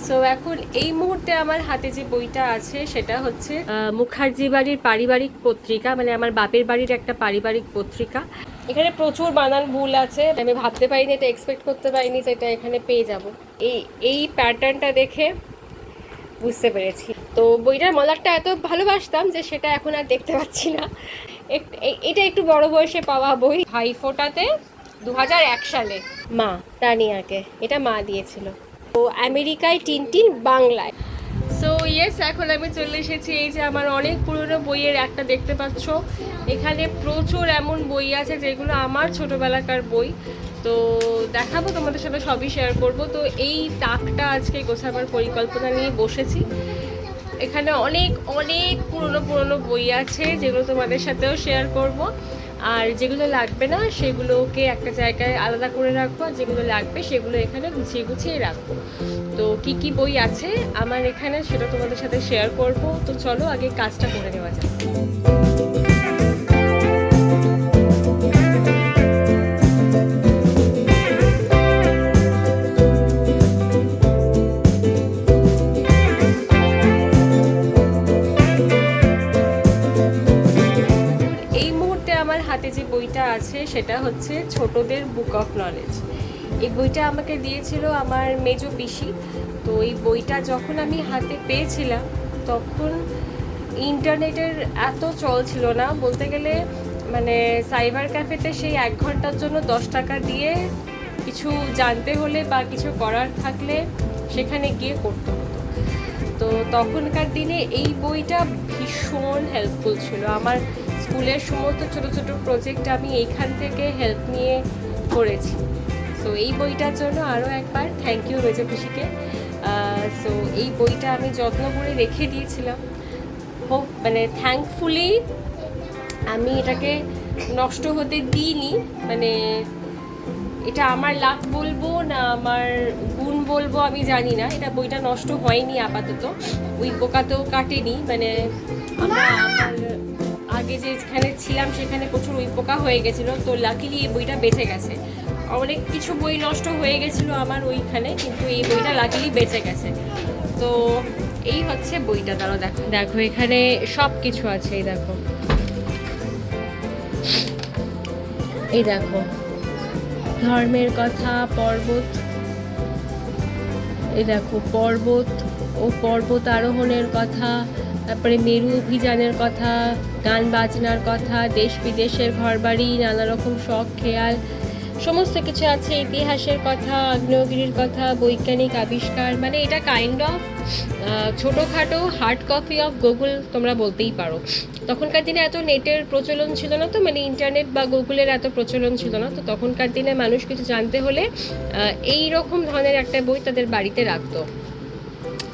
So এখন এই মুহূর্তে আমার হাতে যে বইটা আছে সেটা হচ্ছে মুখার্জি বাড়ির পারিবারিক পত্রিকা, মানে আমার বাপের বাড়ির একটা পারিবারিক পত্রিকা। এখানে প্রচুর বানান ভুল আছে, আমি ভাবতে পারিনি, এটা এক্সপেক্ট করতে পারিনি যে এটা এখানে পেয়ে যাব। এই প্যাটার্নটা দেখে বুঝতে পেরেছি। তো বইটার মলারটা এত ভালোবাসতাম যে সেটা এখন আর দেখতে পাচ্ছি না। এটা একটু বড় বয়সে পাওয়া বই, ভাইফোঁটাতে 2001 সালে, মা তানিয়াকে, এটা মা দিয়েছিল। তো আমেরিকায় টিনটিন বাংলায়। সো ইয়েস, এখন আমি চলে এসেছি এই যে আমার অনেক পুরনো বইয়ের একটা দেখতে পাচ্ছ। এখানে প্রচুর এমন বই আছে যেগুলো আমার ছোটোবেলাকার বই, তো দেখাবো তোমাদের সাথে, সবই শেয়ার করব। তো এই তাকটা আজকে গোছাবার পরিকল্পনা নিয়ে বসেছি। এখানে অনেক অনেক পুরনো বই আছে যেগুলো তোমাদের সাথেও শেয়ার করব, আর যেগুলো লাগবে না সেগুলোকে একটা জায়গায় আলাদা করে রাখবো, আর যেগুলো লাগবে সেগুলো এখানে গুছিয়ে গুছিয়ে রাখবো। তো কি কি বই আছে আমার এখানে সেটা তোমাদের সাথে শেয়ার করব। তো চলো আগে কাজটা করে নেওয়া যাক। আমার হাতে যে বইটা আছে সেটা হচ্ছে ছোটদের বুক অফ নলেজ। এই বইটা আমাকে দিয়েছিল আমার মেজো পিসি। তো এই বইটা যখন আমি হাতে পেয়েছিলাম তখন ইন্টারনেটের এত চল ছিল না, বলতে গেলে মানে সাইবার ক্যাফেতে সেই 1 ঘন্টার জন্য 10 টাকা দিয়ে কিছু জানতে হলে বা কিছু করার থাকলে সেখানে গিয়ে করতে হতো। তো তখনকার দিনে এই বইটা ভীষণ হেল্পফুল ছিল। আমার স্কুলের সমস্ত ছোটো ছোটো প্রজেক্ট আমি এইখান থেকে হেল্প নিয়ে করেছি। সো এই বইটার জন্য আরও একবার থ্যাংক ইউ মেজো পিসিকে। সো এই বইটা আমি যত্ন করে রেখে দিয়েছিলাম, মানে থ্যাঙ্কফুলি আমি এটাকে নষ্ট হতে দিইনি। মানে এটা আমার লাক বলবো না আমার গুণ বলবো আমি জানি না, এটা বইটা নষ্ট হয়নি আপাতত, ওই পোকাতেও কাটেনি। মানে আমার আগে যেখানে ছিলাম সেখানে প্রচুর উই পোকা হয়ে গেছিলো, তো লাকিলি এই বইটা বেঁচে গেছে। অনেক কিছু বই নষ্ট হয়ে গেছিলো আমার ওইখানে, কিন্তু এই বইটা লাকিলি বেঁচে গেছে। তো এই হচ্ছে বইটা, তারা দেখো দেখো এখানে সব কিছু আছে। এই দেখো ধর্মের কথা, পর্বত, এই দেখো পর্বত ও পর্বত আরোহণের কথা, তারপরে মেরু অভিযানের কথা, গান বাজনার কথা, দেশ বিদেশের ঘরবাড়ি, নানা রকম শখ খেয়াল, সমস্ত কিছু আছে। ইতিহাসের কথা, আগ্নেয়গিরির কথা, বৈজ্ঞানিক আবিষ্কার, মানে এটা কাইন্ড অফ ছোটোখাটো হার্ড কপি অফ গুগল তোমরা বলতেই পারো। তখনকার দিনে এত নেটের প্রচলন ছিল না, তো মানে ইন্টারনেট বা গুগলের এত প্রচলন ছিল না, তো তখনকার দিনে মানুষ কিছু জানতে হলে এই রকম ধরনের একটা বই তাদের বাড়িতে রাখতো।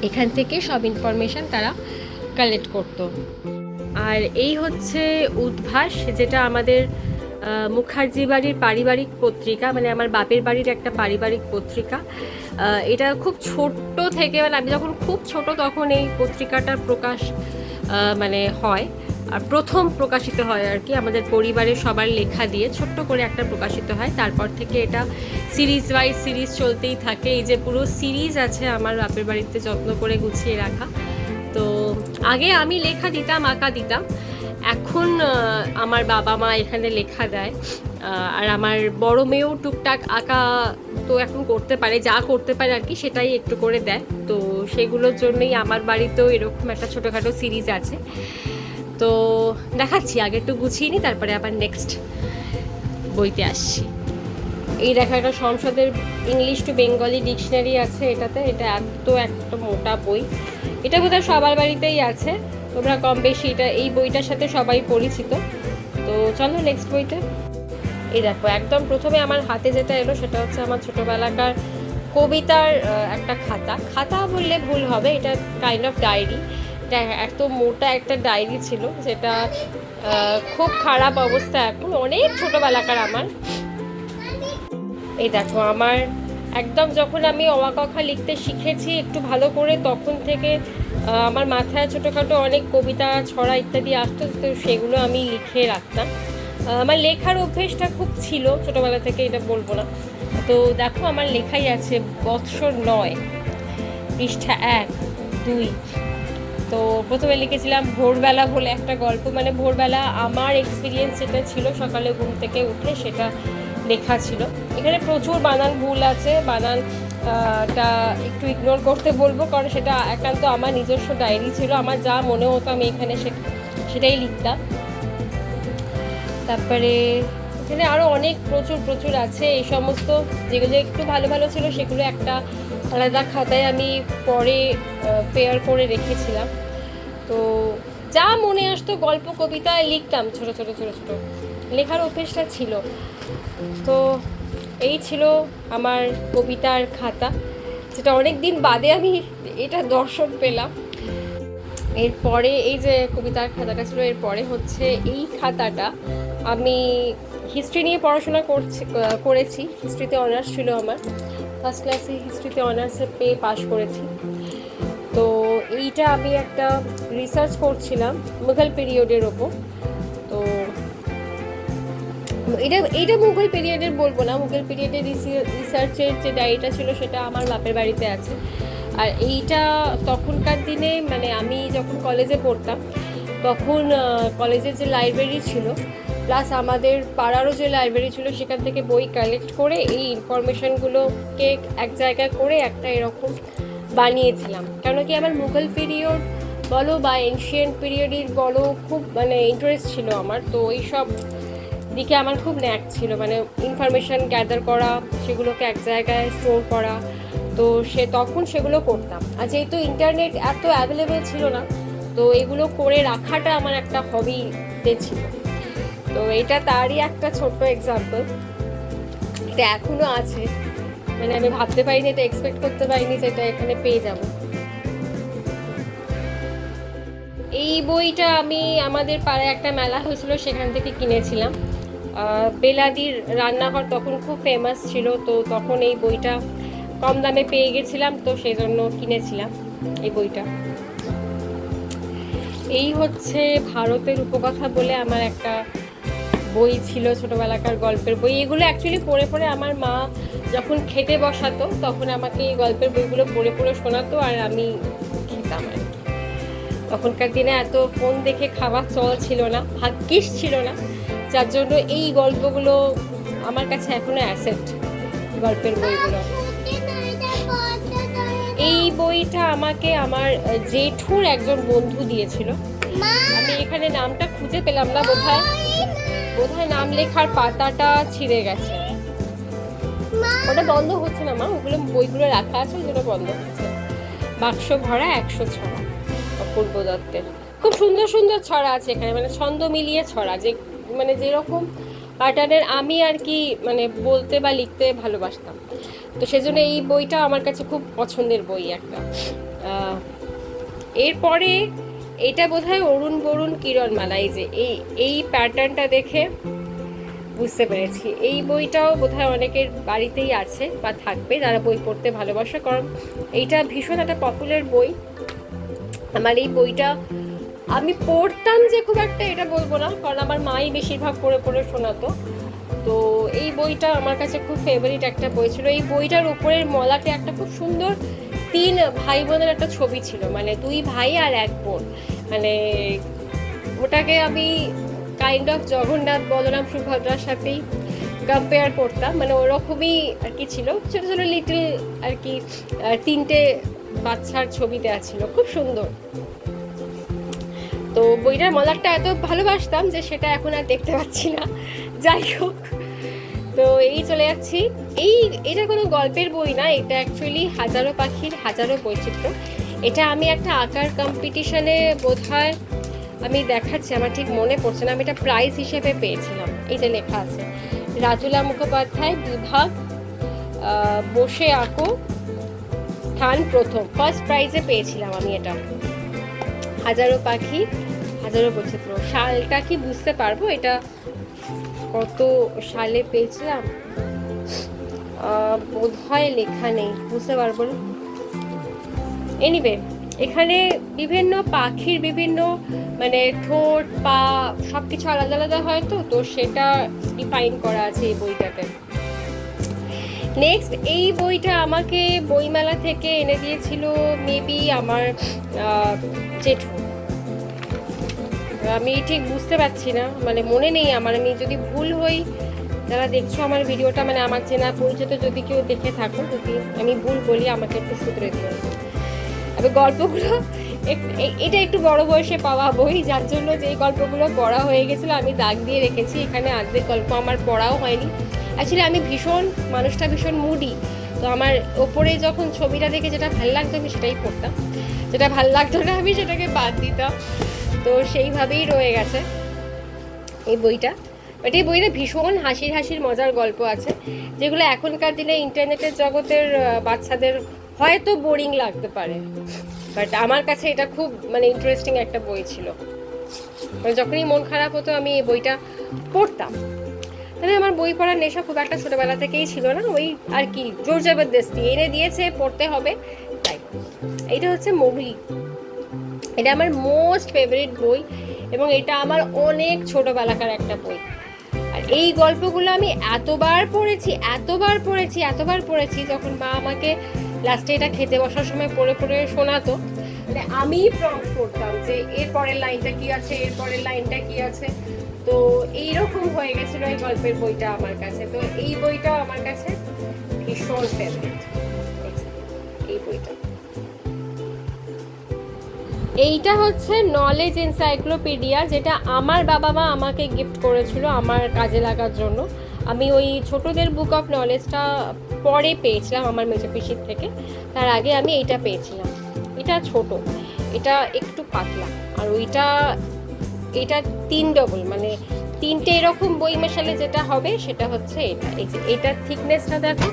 এখান থেকে সব ইনফরমেশান তারা কালেক্ট করতো। আর এই হচ্ছে উদ্ভাস, যেটা আমাদের মুখার্জি বাড়ির পারিবারিক পত্রিকা, মানে আমার বাপের বাড়ির একটা পারিবারিক পত্রিকা। এটা খুব ছোট্ট থেকে, মানে আমি যখন খুব ছোট তখন এই পত্রিকাটার প্রকাশ মানে হয়, আর প্রথম প্রকাশিত হয় আর কি আমাদের পরিবারের সবার লেখা দিয়ে ছোট্ট করে একটা প্রকাশিত হয়। তারপর থেকে এটা সিরিজ ওয়াইজ সিরিজ চলতেই থাকে। এই যে পুরো সিরিজ আছে আমার বাপের বাড়িতে যত্ন করে গুছিয়ে রাখা। তো আগে আমি লেখা দিতাম, আঁকা দিতাম, এখন আমার বাবা মা এখানে লেখা দেয়। আর আমার বড় মেয়েও টুকটাক আঁকা তো এখন করতে পারে, যা করতে পারে আর কি সেটাই একটু করে দেয়। তো সেগুলোর জন্যই আমার বাড়িতেও এরকম একটা ছোটোখাটো সিরিজ আছে। তো দেখাচ্ছি, আগে একটু গুছিয়ে নিই, তারপরে আবার নেক্সট বইতে আসছি। এই দেখা একটা সংসদের ইংলিশ টু বেঙ্গলি ডিকশনারি আছে এটাতে। এটা একটা মোটা বই, এটা বোধহয় সবার বাড়িতেই আছে, তোমরা কম বেশি এই বইটার সাথে সবাই পরিচিত। তো চলো নেক্সট বইতে। এই দেখো একদম প্রথমে আমার হাতে যেটা এলো সেটা হচ্ছে আমার ছোটোবেলাকার কবিতার একটা খাতা বললে ভুল হবে, এটা কাইন্ড অফ ডায়েরি। এটা এত মোটা একটা ডায়েরি ছিল যেটা খুব খারাপ অবস্থা এখন, অনেক ছোটোবেলাকার আমার। এই দেখো আমার একদম যখন আমি অ আ ক খ লিখতে শিখেছি একটু ভালো করে, তখন থেকে আমার মাথায় ছোটোখাটো অনেক কবিতা, ছড়া ইত্যাদি আসতো, তো সেগুলো আমি লিখে রাখতাম। আমার লেখার অভ্যেসটা খুব ছিল ছোটোবেলা থেকে, এটা বলবো না। তো দেখো আমার লেখাই আছে বৎসর 9, পৃষ্ঠা 1, 2। তো প্রথমে লিখেছিলাম ভোরবেলা বলে একটা গল্প, মানে ভোরবেলা আমার এক্সপিরিয়েন্স যেটা ছিল সকালে ঘুম থেকে উঠে সেটা লেখা ছিল। এখানে প্রচুর বানান ভুল আছে, বানানটা একটু ইগনোর করতে বলবো, কারণ সেটা একান্ত আমার নিজস্ব ডায়েরি ছিল, আমার যা মনে হতো আমি এখানে সেটাই লিখতাম। তারপরে এখানে আরও অনেক প্রচুর আছে, এই সমস্ত যেগুলো একটু ভালো ভালো ছিল সেগুলো একটা আলাদা খাতায় আমি পরে পেয়ার করে রেখেছিলাম। তো যা মনে আসতো গল্প কবিতা লিখতাম, ছোট ছোট লেখার অভ্যেসটা ছিল। তো এই ছিল আমার কবিতার খাতা, যেটা অনেক দিন বাদে আমি এটা দর্শন পেলাম। এরপরে এই যে কবিতার খাতাটা ছিল, এরপরে হচ্ছে এই খাতাটা আমি হিস্ট্রি নিয়ে পড়াশোনা করেছি। হিস্ট্রিতে অনার্স ছিল আমার, ফার্স্ট ক্লাসে হিস্ট্রিতে অনার্সে পেয়ে পাশ করেছি। তো এইটা আমি একটা রিসার্চ করছিলাম মুঘল পিরিয়ডের ওপর। তো এইটা মুঘল পিরিয়ডের বলবো না, মুঘল পিরিয়ডের রিসার্চের যে ডায়েরিটা ছিল সেটা আমার বাপের বাড়িতে আছে। আর এইটা তখনকার দিনে, মানে আমি যখন কলেজে পড়তাম তখন কলেজের যে লাইব্রেরি ছিল প্লাস আমাদের পাড়ারও যে লাইব্রেরি ছিল সেখান থেকে বই কালেক্ট করে এই ইনফরমেশনগুলোকে এক জায়গায় করে একটা এরকম বানিয়েছিলাম। কেন কি আমার মুঘল পিরিয়ড বলো বা এনশিয়েন্ট পিরিয়ডের বলো খুব মানে ইন্টারেস্ট ছিল আমার। তো এইসব দিকে আমার খুব ন্যাক ছিল, মানে ইনফরমেশান গ্যাদার করা, সেগুলোকে এক জায়গায় স্টোর করা। তো তখন সেগুলো করতাম। আর যেহেতু ইন্টারনেট এত অ্যাভেলেবেল ছিল না, তো এগুলো করে রাখাটা আমার একটা হবিতে ছিল। তো এটা তারই একটা ছোট্ট এক্সাম্পল। এটা এখনও আছে, মানে আমি ভাবতে পারিনি, এটা এক্সপেক্ট করতে পারিনি যে এটা এখানে পেয়ে যাব। এই বইটা আমি আমাদের পাড়ায় একটা মেলা হয়েছিল সেখান থেকে কিনেছিলাম। বেলাদির রান্নাঘর তখন খুব ফেমাস ছিল, তো তখন এই বইটা কম দামে পেয়ে গেছিলাম, তো সেই জন্য কিনেছিলাম এই বইটা। এই হচ্ছে ভারতের উপকথা বলে আমার একটা বই ছিল, ছোটোবেলাকার গল্পের বই। এগুলো অ্যাকচুয়ালি পড়ে পড়ে আমার মা যখন খেতে বসাতো তখন আমাকে এই গল্পের বইগুলো পড়ে পড়ে শোনাতো আর আমি খেতাম আর কি। তখনকার দিনে এত ফোন দেখে খাওয়ার চল ছিল না, ভাগ্যিস ছিল না, যার জন্য এই গল্পগুলো আমার কাছে এখনো অ্যাসেট, গল্পের বইগুলো। এই বইটা আমাকে আমার জেঠুর একজন বন্ধু দিয়েছিল। আমি এখানে নামটা খুঁজে পেলাম না, বোধহয় নাম লেখার পাতাটা ছিঁড়ে গেছে। ওটা বন্ধ হচ্ছে না মা, ওগুলো বইগুলো রাখা আছে ওই জন্য বন্ধ হচ্ছে। বাক্স ভরা 100 ছড়া, অপূর্ব দত্তের। খুব সুন্দর সুন্দর ছড়া আছে এখানে, মানে ছন্দ মিলিয়ে ছড়া, যে মানে যেরকম প্যাটার্নের আমি আর কি মানে বলতে বা লিখতে ভালোবাসতাম। তো সেজন্য এই বইটা আমার কাছে খুব পছন্দের বই একটা। এরপরে এটা বোধহয় অরুণ বরুণ কিরণমালা, এই যে এই প্যাটার্নটা দেখে বুঝতে পেরেছি এই বইটাও বোধহয় অনেকের বাড়িতেই আছে বা থাকবে যারা বই পড়তে ভালোবাসে, কারণ এইটা ভীষণ একটা পপুলার বই। আমার এই বইটা আমি পড়তাম যে খুব একটা এটা বলবো না, কারণ আমার মাই বেশিরভাগ পড়ে পড়ে শোনাতো। তো এই বইটা আমার কাছে খুব ফেভারিট একটা বই ছিল। এই বইটার উপরের মলাতে একটা খুব সুন্দর 3 ভাই বোনের একটা ছবি ছিল, মানে 2 ভাই আর 1 বোন, মানে ওটাকে আমি কাইন্ড অফ জগন্নাথ বলরাম সুভদ্রার সাথেই কম্পেয়ার করতাম, মানে ওরকমই আর কি ছিল, ছোটো ছোটো লিটল আর কি 3টে বাচ্চার ছবি দেওয়া ছিল, খুব সুন্দর। তো বইটার মলারটা এত ভালোবাসতাম যে সেটা এখন আর দেখতে পাচ্ছি না, যাই হোক। তো এই চলে যাচ্ছি। এটা কোনো গল্পের বই না, এটা অ্যাকচুয়ালি হাজারো পাখির হাজারো বৈচিত্র্য। এটা আমি একটা আঁকার কম্পিটিশানে বোধহয় আমি দেখাচ্ছি, আমার ঠিক মনে পড়ছে না, আমি এটা প্রাইজ হিসেবে পেয়েছিলাম। এই যে লেখা আছে রাজুলা মুখোপাধ্যায় বিভাগ, বসে আঁকো, স্থান প্রথম, ফার্স্ট প্রাইজে পেয়েছিলাম আমি এটা। হাজারো পাখি হাজারো বৈচিত্র্য, সালটা কি বুঝতে পারবো এটা কত সালে পেয়েছিলাম, বোধহয় লেখা নেই, বুঝতে পারবো না। এনিওয়ে এখানে বিভিন্ন পাখির বিভিন্ন মানে ঠোঁট পা সব কিছু আলাদা আলাদা হয়, তো সেটা ডিফাইন করা আছে এই বইটাতে। নেক্সট এই বইটা আমাকে বইমেলা থেকে এনে দিয়েছিল মেবি আমার জেঠু। আমি ঠিক বুঝতে পারছি না, মানে মনে নেই আমার, আমি যদি ভুল হই, যারা দেখছো আমার ভিডিওটা, মানে আমার চেনা পরিচিত যদি কেউ দেখে থাকো, যদি আমি ভুল বলি আমাকে একটু শুধরে দিও। তবে গল্পগুলো এটা একটু বড় বয়সে পাওয়া বই, যার জন্য যেই গল্পগুলো পড়া হয়ে গেছিলো আমি দাগ দিয়ে রেখেছি। এখানে অর্ধেক গল্প আমার পড়াও হয়নি। অ্যাকচুয়ালি আমি মানুষটা ভীষণ মুডি, তো আমার ওপরে যখন ছবিটা দেখে যেটা ভাল লাগতো আমি সেটাই পড়তাম, যেটা ভাল লাগতো না আমি সেটাকে বাদ দিতাম। তো সেইভাবেই রয়ে গেছে এই বইটা। বাট এই বইতে ভীষণ হাসির মজার গল্প আছে, যেগুলো এখনকার দিনে ইন্টারনেটের জগতের বাচ্চাদের হয়তো বোরিং লাগতে পারে, বাট আমার কাছে এটা খুব মানে ইন্টারেস্টিং একটা বই ছিল। মানে যখনই মন খারাপ হতো আমি এই বইটা পড়তাম। তাহলে আমার বই পড়ার নেশা খুব একটা ছোটোবেলা থেকেই ছিল না, ওই আর কি জোর জবরদস্তি এনে দিয়েছে পড়তে হবে তাই। এইটা হচ্ছে মোগলি, এটা আমার মোস্ট ফেভারিট বই এবং এটা আমার অনেক ছোটোবেলাকার একটা বই। আর এই গল্পগুলো আমি এতবার পড়েছি যখন মা আমাকে লাস্টে এটা খেতে বসার সময় পড়ে শোনাতো, মানে আমি প্রম্পট করতাম যে এর পরের লাইনটা কি আছে। তো এইরকম হয়ে গেছিলো এই গল্পের বইটা আমার কাছে। তো এই বইটাও আমার কাছে ভীষণ ফেভারিট। এই বইটা, এইটা হচ্ছে নলেজ এনসাইক্লোপিডিয়া, যেটা আমার বাবা মা আমাকে গিফট করেছিল আমার কাজে লাগার জন্য। আমি ওই ছোটদের বুক অফ নলেজটা পরে পেয়েছিলাম আমার মেজো পিসির থেকে, তার আগে আমি এইটা পেয়েছিলাম। এটা ছোট, এটা একটু পাতলা, আর এটা 3 ডবল, মানে 3টে এরকম বই মেশালে যেটা হবে সেটা হচ্ছে এটা। এই যে এটার থিকনেসটা দেখো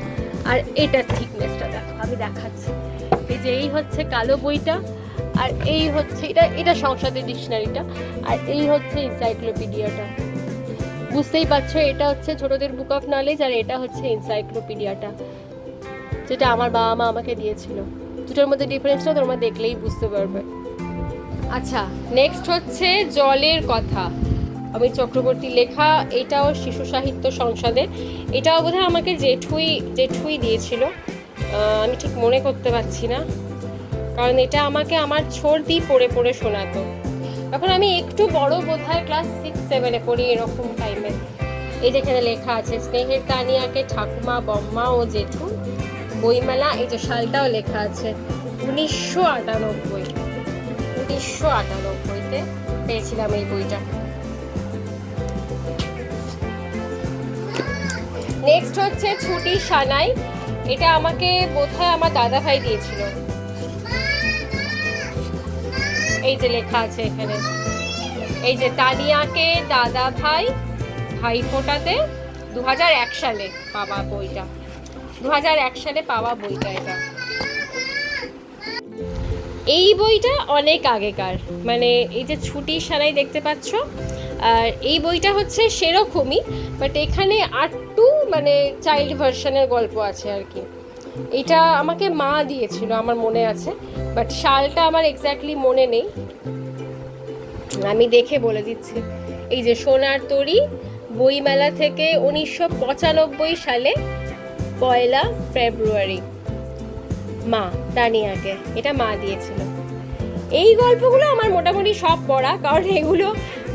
আর এটার থিকনেসটা দেখো, আমি দেখাচ্ছি। এই যে এই হচ্ছে কালো বইটা, আর এই হচ্ছে এটা সংসদের ডিকশনারিটা, আর এই হচ্ছে এনসাইক্লোপিডিয়াটা। বুঝতেই পারছো এটা হচ্ছে ছোটদের বুক অফ নলেজ আর এটা হচ্ছে এনসাইক্লোপিডিয়াটা, যেটা আমার বাবা মা আমাকে দিয়েছিল। দুটোর মধ্যে ডিফারেন্সটা তোমরা দেখলেই বুঝতে পারবে। আচ্ছা, নেক্সট হচ্ছে জলের কথা, অমিত চক্রবর্তী লেখা। এটাও শিশু সাহিত্য সংসদের, এটাও বোধহয় আমাকে জেঠুই দিয়েছিল, আমি ঠিক মনে করতে পারছি না, কারণ এটা আমাকে আমার ছোটদি পড়ে শোনাতো। তখন আমি একটু বড়, বোধহয় ক্লাস 6-7 পড়ি এরকম টাইমে। এই যেখানে লেখা আছে স্নেহের তানিয়াকে ঠাকুমা, বম্মা ও জেঠু, বইমেলা। এই যে সালটাও লেখা আছে 1998-তে পেয়েছিলাম এই বইটা। নেক্সট হচ্ছে ছুটি সানাই, এটা আমাকে বোধহয় আমার দাদা ভাই দিয়েছিল। এই যে লেখা আছে এখানে, এই যে তানিয়াকে দাদা ভাই ফোটাতে 2001 সালে পাওয়া বইটা, 2001 সালে পাওয়া বইটা এটা। এই বইটা অনেক আগেকার, মানে এই যে ছুটি সানাই দেখতে পাচ্ছ, আর এই বইটা হচ্ছে সেরকমই, বাট এখানে আরটু মানে চাইল্ড ভার্সনের গল্প আছে আর কি। এটা আমাকে মা দিয়েছিল আমার মনে আছে, বাট সালটা আমার এক্স্যাক্টলি মনে নেই, আমি দেখে বলে দিচ্ছি। এই যে সোনার তরী, বইমেলা থেকে 1995 সালে 1 ফেব্রুয়ারি, মা তানিয়াকে, এটা মা দিয়েছিল। এই গল্পগুলো আমার মোটামুটি সব পড়া, কারণ এগুলো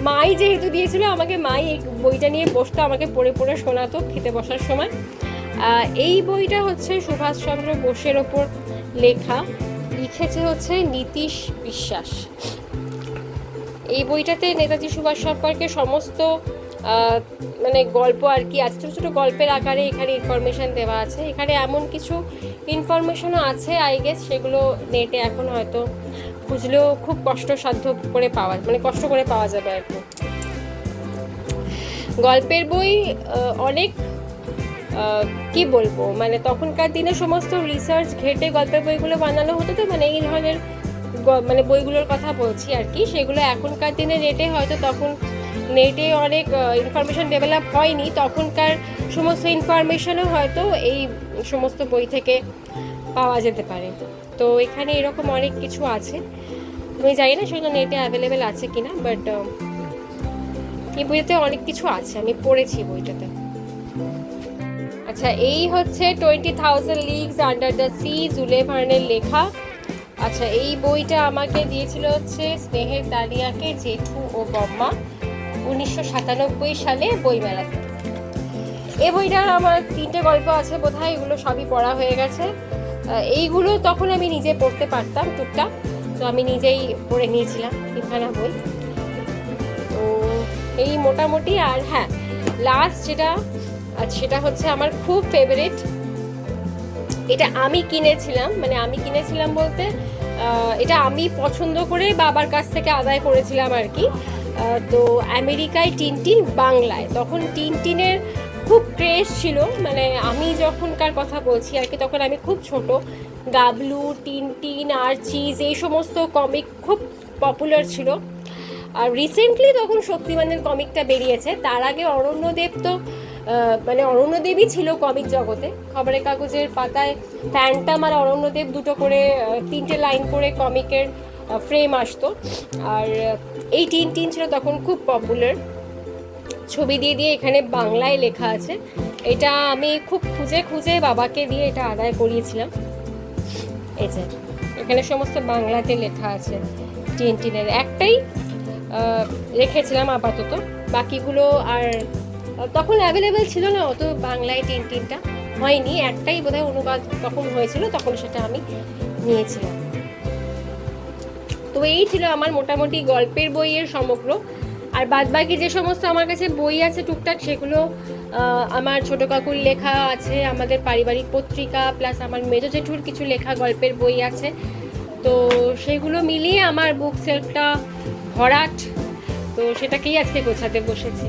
মাই যেহেতু দিয়েছিল আমাকে, মাই এই বইটা নিয়ে বসতো, আমাকে পড়ে শোনাতো খেতে বসার সময়। এই বইটা হচ্ছে সুভাষচন্দ্র বোসের ওপর লেখা, লিখেছে হচ্ছে নীতিশ বিশ্বাস। এই বইটাতে নেতাজি সুভাষ সম্পর্কে সমস্ত মানে গল্প আর কি আছে, ছোটো ছোটো গল্পের আকারে এখানে ইনফরমেশান দেওয়া আছে। এখানে এমন কিছু ইনফরমেশনও আছে আই গেস, সেগুলো নেটে এখন হয়তো খুঁজলেও খুব কষ্ট করে পাওয়া যাবে আর কি। গল্পের বই অনেক কি বলবো, মানে তখনকার দিনে সমস্ত রিসার্চ ঘেটে গল্পের বইগুলো বানানো হতো, তো মানে এই ধরনের মানে বইগুলোর কথা বলছি আর কি। সেগুলো এখনকার দিনে নেটে অনেক ইনফরমেশন ডেভেলপ হয়নি, তখনকার সমস্ত ইনফরমেশনও হয়তো এই সমস্ত বই থেকে পাওয়া যেতে পারে। তো এখানে এরকম অনেক কিছু আছে, আমি জানি না সেগুলো নেটে অ্যাভেলেবেল আছে কিনা, বাট এই বইটাতে অনেক কিছু আছে, আমি পড়েছি বইটাতে। আচ্ছা, এই হচ্ছে 20,000 লিগস আন্ডার দ্য সি, জুলে ভার্নের লেখা। আচ্ছা, এই বইটা আমাকে দিয়েছিল হচ্ছে স্নেহের দালিয়াকে জেঠু ও বম্মা 1997 সালে বইমেলা থেকে। এই বইটার আমার 3টে গল্প আছে বোধহয়, এগুলো সবই পড়া হয়ে গেছে। এইগুলো তখন আমি নিজে পড়তে পারতাম টুকটাক, তো আমি নিজেই পড়ে নিয়েছিলাম 3খানা বই। তো এই মোটামুটি। আর হ্যাঁ, লাস্ট যেটা সেটা হচ্ছে আমার খুব ফেভারিট, এটা আমি কিনেছিলাম, মানে আমি কিনেছিলাম বলতে এটা আমি পছন্দ করে বাবার কাছ থেকে আদায় করেছিলাম আর কি। তো আমেরিকায় টিনটিন, বাংলায় তখন টিনটিনের খুব ক্রেজ ছিল, মানে আমি যখনকার কথা বলছি আর কি, তখন আমি খুব ছোট। গাবলু, টিনটিন, আর্চিজ এই সমস্ত কমিক খুব পপুলার ছিল। আর রিসেন্টলি তখন শক্তিমানের কমিকটা বেরিয়েছে, তার আগে অরণ্যদেব তো মানে অরণ্যদেবই ছিল কমিক জগতে। খবরের কাগজের পাতায় ফ্যান্টাম আর অরণ্যদেব দুটো করে 3টে লাইন করে কমিকের ফ্রেম আসতো। আর এই টিনটিন ছিল তখন খুব পপুলার, ছবি দিয়ে দিয়ে এখানে বাংলায় লেখা আছে। এটা আমি খুব খুঁজে খুঁজে বাবাকে দিয়ে এটা আদায় করিয়েছিলাম। এই যে এখানে সমস্ত বাংলাতে লেখা আছে। টিনটিনের একটাই রেখেছিলাম আপাতত, বাকিগুলো আর তখন অ্যাভেলেবেল ছিল না অত, বাংলায় টিনটিনটা হয়নি, একটাই বোধহয় অনুবাদ তখন হয়েছিল, তখন সেটা আমি নিয়েছিলাম। তো এই ছিল আমার মোটামুটি গল্পের বইয়ের সমগ্র। আর বাদবাকি যে সমস্ত আমার কাছে বই আছে টুকটাক, সেগুলো আমার ছোট কাকুর লেখা আছে, আমাদের পারিবারিক পত্রিকা, প্লাস আমার মেজো জেঠুর কিছু লেখা গল্পের বই আছে। তো সেগুলো মিলিয়ে আমার বুক সেলফটা ভরাট, তো সেটাকেই আজকে গোছাতে বসেছি।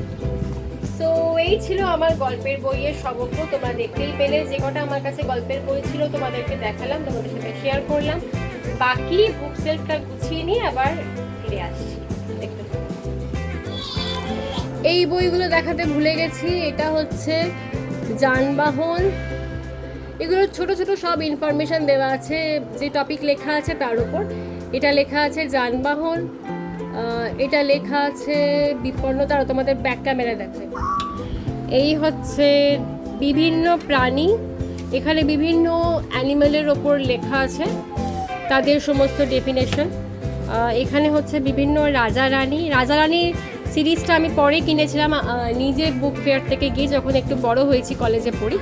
সো এই ছিল আমার গল্পের বইয়ের সমগ্র। তোমরা দেখতেই পেলে যে কটা আমার কাছে গল্পের বই ছিল তোমাদেরকে দেখালাম, তোমাদের সাথে শেয়ার করলাম। বাকি বুক সেলফটা গুছিয়ে নিয়ে আবার ফিরে আসছি। দেখতে এই বইগুলো দেখাতে ভুলে গেছি, এটা হচ্ছে যানবাহন। এগুলো ছোট ছোট সব ইনফরমেশন দেওয়া আছে, যে টপিক লেখা আছে তার উপর। এটা লেখা আছে যানবাহন, এটা লেখা আছে বিপন্নতা। আর তোমাদের ব্যাক ক্যামেরা দেখায়। এই হচ্ছে বিভিন্ন প্রাণী, এখানে বিভিন্ন অ্যানিমেলের ওপর লেখা আছে, তাদের সমস্ত ডেফিনেশন। এখানে হচ্ছে বিভিন্ন রাজা রানী। রাজা রানী সিরিজটা আমি পরে কিনেছিলাম নিজে বুক ফেয়ার থেকে গিয়ে, যখন একটু বড় হয়েছি, কলেজে পড়ি।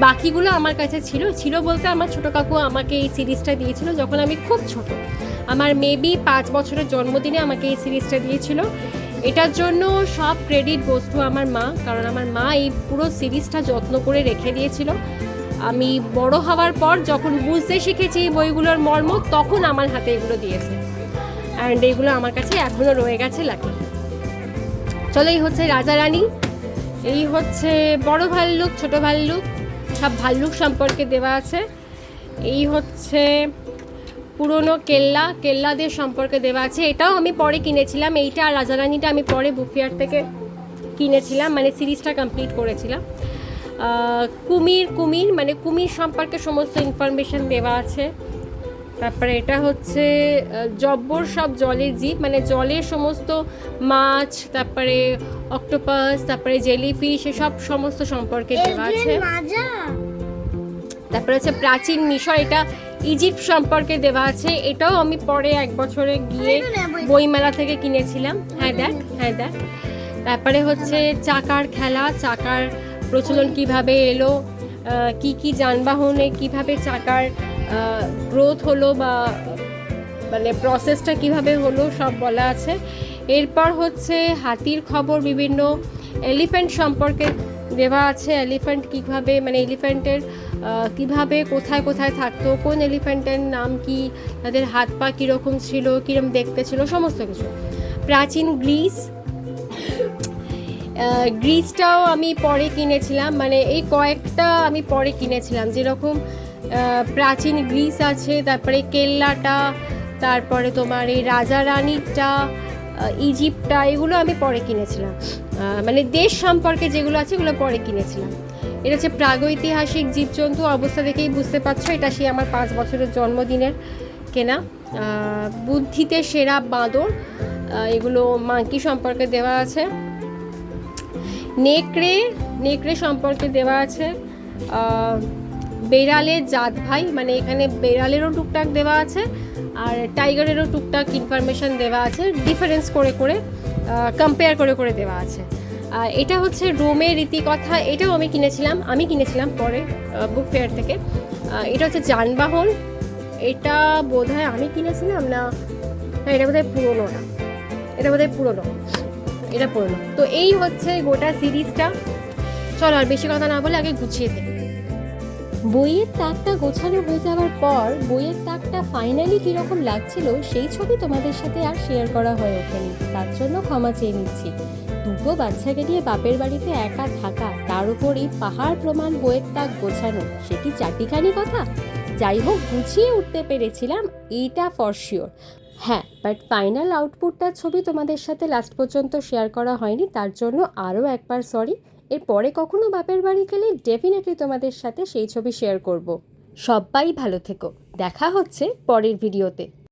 বাকিগুলো আমার কাছে ছিল বলতে আমার ছোটো কাকু আমাকে এই সিরিজটা দিয়েছিল যখন আমি খুব ছোট, আমার মেবি 5 বছরের জন্মদিনে আমাকে এই সিরিজটা দিয়েছিল। এটার জন্য সব ক্রেডিট বস্তু আমার মা, কারণ আমার মা এই পুরো সিরিজটা যত্ন করে রেখে দিয়েছিল। আমি বড় হওয়ার পর যখন বুঝতে শিখেছি বইগুলোর মর্ম, তখন আমার হাতে এগুলো দিয়েছে। অ্যান্ড এইগুলো আমার কাছে এখনও রয়ে গেছে লাকি। চলো, এই হচ্ছে রাজা রানী, এই হচ্ছে বড় ভাল্লুক, ছোট ভাল্লুক, সব ভাল্লুক সম্পর্কে দেওয়া আছে। এই হচ্ছে পুরনো কেল্লাদের সম্পর্কে দেওয়া আছে, এটাও আমি পরে কিনেছিলাম। এইটা আর রাজা রানীটা আমি পরে বুক ফেয়ার থেকে কিনেছিলাম, মানে সিরিজটা কমপ্লিট করেছিলাম। কুমির মানে কুমির সম্পর্কে সমস্ত ইনফরমেশন দেওয়া আছে। তারপরে এটা হচ্ছে জব্বর সব জলের জীব, মানে জলের সমস্ত মাছ, তারপরে অক্টোপাস, তারপরে জেলিফিশ, এসব সমস্ত সম্পর্কে দেওয়া আছে। তারপরে হচ্ছে প্রাচীন মিশর, এটা ইজিপ্ট সম্পর্কে দেওয়া আছে। এটাও আমি পরে 1 বছরে গিয়ে বইমেলা থেকে কিনেছিলাম। হ্যাঁ দেখ। তারপরে হচ্ছে চাকার খেলা, চাকার প্রচলন কিভাবে এলো, কি যানবাহনে কিভাবে চাকার গ্রোথ হলো, বা মানে প্রসেসটা কিভাবে হলো, সব বলা আছে। এরপর হচ্ছে হাতির খবর, বিভিন্ন এলিফ্যান্ট সম্পর্কে দেওয়া আছে। এলিফ্যান্ট কীভাবে, মানে এলিফ্যান্টের কীভাবে কোথায় কোথায় থাকতো, কোন এলিফ্যান্টের নাম কি, তাদের হাত পা কীরকম ছিল, কীরকম দেখতে ছিল, সমস্ত কিছু। প্রাচীন গ্রিসটাও আমি পরে কিনেছিলাম, মানে এই কয়েকটা আমি পরে কিনেছিলাম। যেরকম প্রাচীন গ্রিস আছে, তারপরে কেল্লাটা, তারপরে তোমার এই রাজা রানীটা, ইজিপ্টটা, এগুলো আমি পরে কিনেছিলাম। মানে দেশ সম্পর্কে যেগুলো আছে এগুলো পরে কিনেছিলাম। এটা হচ্ছে প্রাগৈতিহাসিক জীবজন্তু, অবস্থা দেখেই বুঝতে পারছো এটা সেই আমার 5 বছরের জন্মদিনের কেনা। বুদ্ধিতে সেরা বাঁদর, এগুলো মাঙ্কি সম্পর্কে দেওয়া আছে। নেকড়ে সম্পর্কে দেওয়া আছে। বেড়ালের জাত ভাই, মানে এখানে বেড়ালেরও টুকটাক দেওয়া আছে আর টাইগারেরও টুকটাক ইনফরমেশান দেওয়া আছে, ডিফারেন্স করে করে কম্পেয়ার করে করে দেওয়া আছে। এটা হচ্ছে রোমের রীতিকথা, এটাও আমি কিনেছিলাম পরে বুক ফেয়ার থেকে। এটা হচ্ছে যানবাহন, এটা বোধহয় আমি কিনেছিলাম না, হ্যাঁ এটা বোধহয় পুরোনো, এটা পুরোনো। তো এই হচ্ছে গোটা সিরিজটা। চলো আর বেশি কথা না বলে আগে গুছিয়ে দিই। বইয়ের তাকটা গোছানো হয়ে যাওয়ার পর বইয়ের তাকটা ফাইনালি কীরকম লাগছিল সেই ছবি তোমাদের সাথে আর শেয়ার করা হয়ে ওঠেনি, তার জন্য ক্ষমা চেয়ে নিচ্ছি। দুটো বাচ্চাকে নিয়ে বাপের বাড়িতে একা থাকা, তার উপরই পাহাড় প্রমাণ বইয়ের তাক গোছানো, সে কি চারটিখানি কথা? যাই হোক, গুছিয়ে উঠতে পেরেছিলাম, এইটা ফর শিওর। হ্যাঁ, বাট ফাইনাল আউটপুটটার ছবি তোমাদের সাথে লাস্ট পর্যন্ত শেয়ার করা হয়নি, তার জন্য আরও একবার সরি। এরপরে কখনো বাপের বাড়ি গেলে ডেফিনেটলি তোমাদের সাথে সেই ছবি শেয়ার করব। সবাই ভালো থেকো, দেখা হচ্ছে পরের ভিডিওতে।